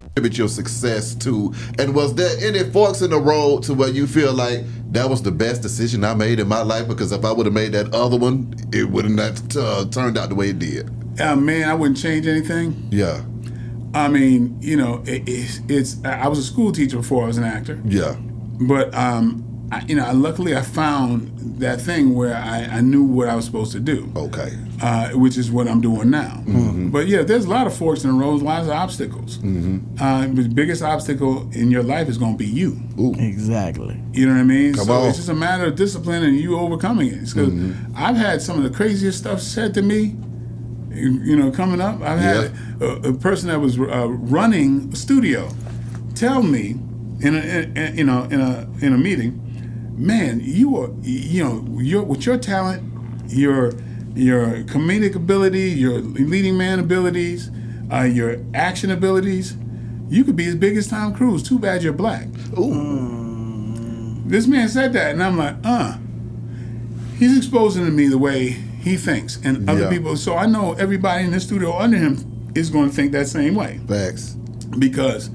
attribute your success to? And was there any forks in the road to where you feel like that was the best decision I made in my life? Because if I would have made that other one, it would have not turned out the way it did. Man, I wouldn't change anything. Yeah. I mean, you know, it's. I was a school teacher before I was an actor. Yeah. But luckily I found that thing where I knew what I was supposed to do. Okay. Which is what I'm doing now. Mm-hmm. But yeah, there's a lot of forks in the road, lots of obstacles. Mm-hmm. The biggest obstacle in your life is going to be you. Ooh. Exactly. You know what I mean? Come so on. it's just a matter of discipline and you overcoming it. Because I've had some of the craziest stuff said to me. You know, coming up, I've had a person that was running a studio tell me in a meeting, man, with your talent, your comedic ability, your leading man abilities, your action abilities, you could be as big as Tom Cruise. Too bad you're black. Ooh. This man said that, and I'm like, He's exposing to me the way he thinks, and other people. So I know everybody in the studio under him is going to think that same way. Facts. Because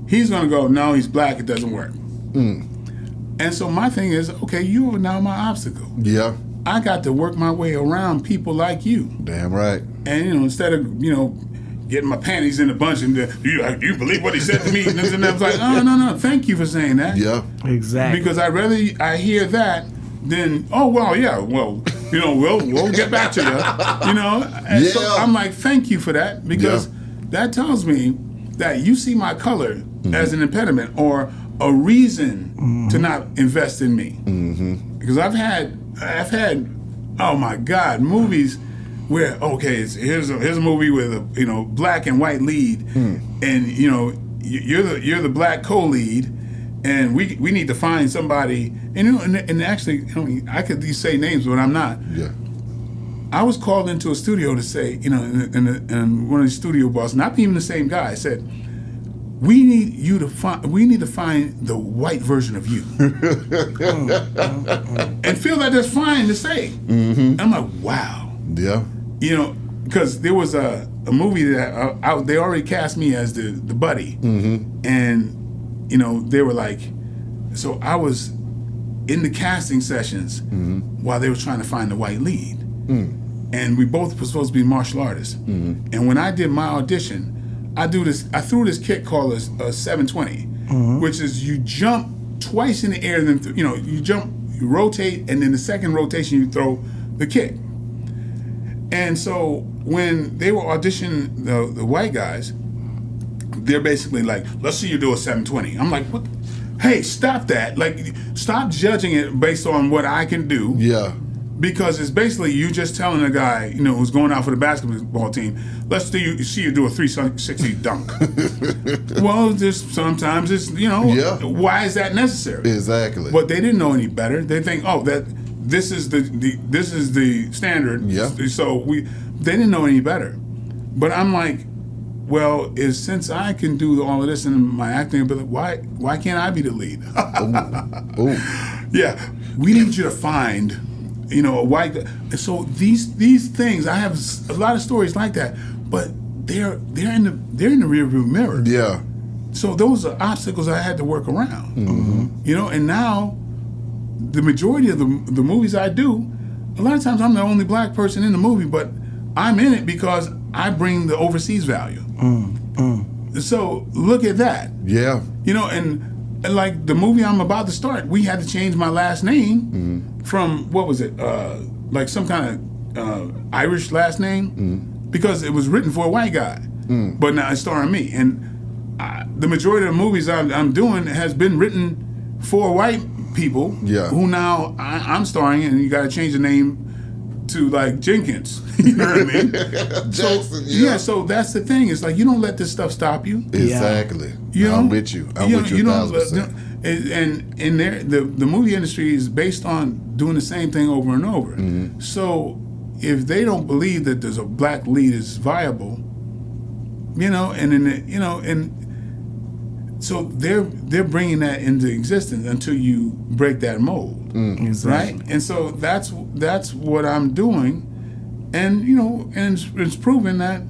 he's going to go, no, he's black, it doesn't work. And so my thing is, okay, you are now my obstacle. Yeah. I got to work my way around people like you. Damn right. And, instead of, getting my panties in a bunch and do you believe what he said to me? And I was like, no, thank you for saying that. Yeah. Exactly. Because I hear that than, we'll get back to you, And so I'm like, thank you for that, because that tells me that you see my color as an impediment or a reason to not invest in me. Because I've had, oh my God, movies where here's a movie with a black and white lead, and you're the black co-lead, and we need to find somebody, and actually I could say names, but I'm not. Yeah. I was called into a studio to say, and one of the studio bosses, not even the same guy, said, we need to find the white version of you. And feel that that's fine to say. I'm like, wow. Yeah. Because there was a movie that they already cast me as the buddy. And, they were like, so I was in the casting sessions while they were trying to find the white lead. And we both were supposed to be martial artists. And when I did my audition, I threw this kick called a 720, which is you jump twice in the air, and then you rotate, and then the second rotation you throw the kick. And so when they were auditioning the white guys, they're basically like, let's see you do a 720. I'm like, what? Hey, stop that. Like, stop judging it based on what I can do. Yeah. Because it's basically you just telling a guy, who's going out for the basketball team, let's see you do a 360 dunk. Well, sometimes it's, why is that necessary? Exactly. But they didn't know any better. They think, that this is the standard. Yeah. So they didn't know any better. But I'm like, well, since I can do all of this in my acting ability, why can't I be the lead? Ooh. Yeah, we need you to find, a white guy. And so these things, I have a lot of stories like that, but they're in the rearview mirror. Yeah. So those are obstacles I had to work around. And now the majority of the movies I do, a lot of times I'm the only black person in the movie, but I'm in it because I bring the overseas value. So look at that. Yeah. And like the movie I'm about to start, we had to change my last name from, what was it, like some kind of Irish last name, because it was written for a white guy, but now it's starring me. And the majority of the movies I'm doing has been written for white people, who now I'm starring in, and you got to change the name to like Jenkins. You know what I mean? Jackson, so that's the thing. It's like, you don't let this stuff stop you. Exactly. I'm with you. I'm with you 1,000%. And the movie industry is based on doing the same thing over and over. So if they don't believe that there's a black lead is viable, so they're bringing that into existence until you break that mold, right? And so that's what I'm doing, and and it's proven that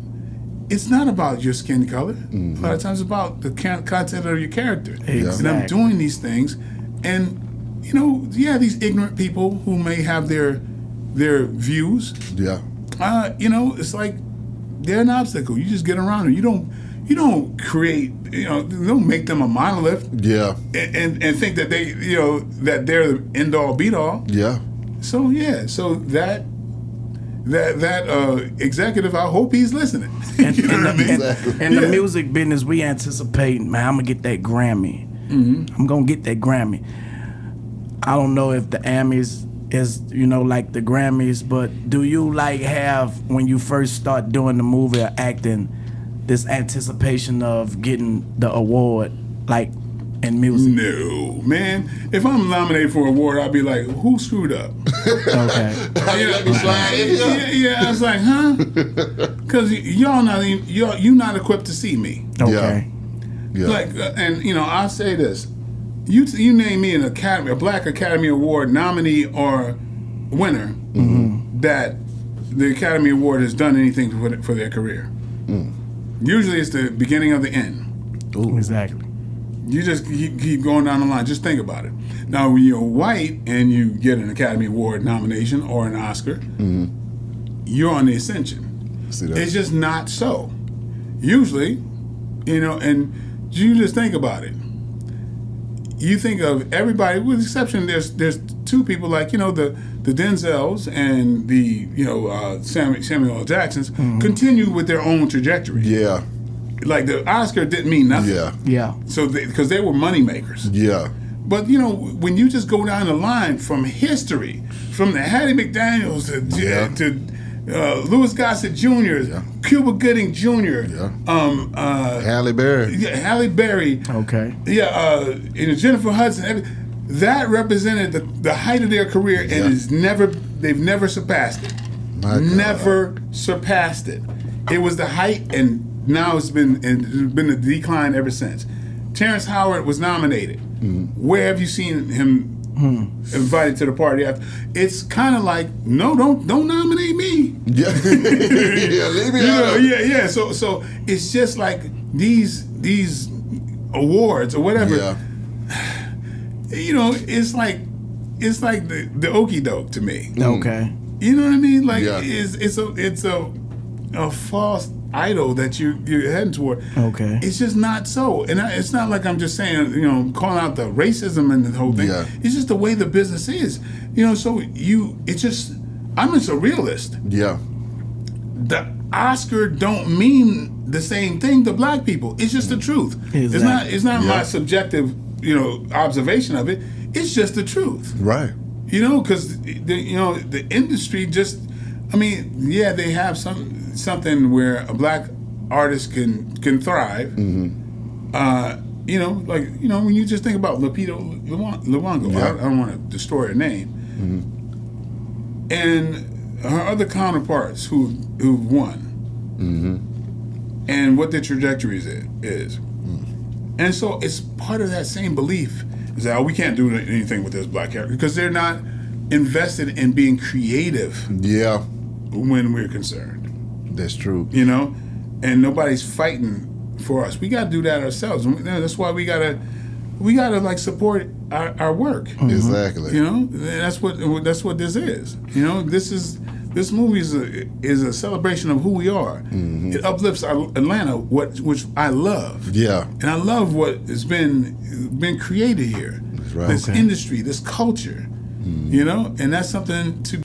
it's not about your skin color. A lot of times it's about the content of your character. Exactly. And I'm doing these things, and these ignorant people who may have their views. Yeah. It's like they're an obstacle. You just get around them. You don't create. Don't make them a monolith. Yeah. And think that that they're the end all beat all. Yeah. So that executive, I hope he's listening. And, You know what I mean? Exactly. in the music business, we anticipate, man, I'm gonna get that Grammy. I'm gonna get that Grammy. I don't know if the Emmys is, like the Grammys, but do you have, when you first start doing the movie or acting, this anticipation of getting the award, like in music? No, man. If I'm nominated for an award, I'll be like, who screwed up? Okay. You let me slide in here? Yeah. I was like, huh? Because you're not equipped to see me. Okay. Yeah. Like, I'll say this: you name me a Black Academy Award nominee or winner that the Academy Award has done anything for their career. Usually, it's the beginning of the end. Ooh. Exactly. You just keep going down the line. Just think about it. Now, when you're white and you get an Academy Award nomination or an Oscar, you're on the ascension. See that? It's just not so. Usually, and you just think about it. You think of everybody, with the exception, there's two people like, the Denzels and the, Samuel L. Jacksons continue with their own trajectory. Yeah. Like the Oscar didn't mean nothing. Yeah. Yeah. So because they were money makers. Yeah. But when you just go down the line from history, from the Hattie McDaniels to Louis Gossett Jr., Cuba Gooding Jr., Halle Berry. Halle Berry, Okay. Jennifer Hudson. That represented the height of their career, and they've never surpassed it. My God. Never surpassed it. It was the height, and now it's been a decline ever since. Terrence Howard was nominated. Where have you seen him invited to the party after? It's kind of like, no, don't nominate me. Yeah. Yeah, leave me out. Yeah. So it's just like these awards or whatever. Yeah. It's like the okie doke to me. Okay. You know what I mean? Like Yeah. it's a false idol that you're heading toward. Okay. It's just not so, and it's not like I'm just saying, calling out the racism and the whole thing. Yeah. It's just the way the business is, So I'm just a realist. Yeah. The Oscar don't mean the same thing to black people. It's just the truth. Exactly. It's not my Yeah. subjective, observation of it. It's just the truth. Right. Because the industry just, they have something where a black artist can thrive. When you just think about Lupita Nyong'o, Yeah. I don't want to destroy her name, and her other counterparts who've won, and what their trajectories is. And so it's part of that same belief is that we can't do anything with this black character because they're not invested in being creative Yeah. when we're concerned, That's true. and nobody's fighting for us. We got to do that ourselves. And that's why we gotta support our work. Exactly. That's what this is. This movie is a celebration of who we are. It uplifts Atlanta, which I love. Yeah. And I love what has been created here. That's right. This Okay. industry, this culture. And that's something to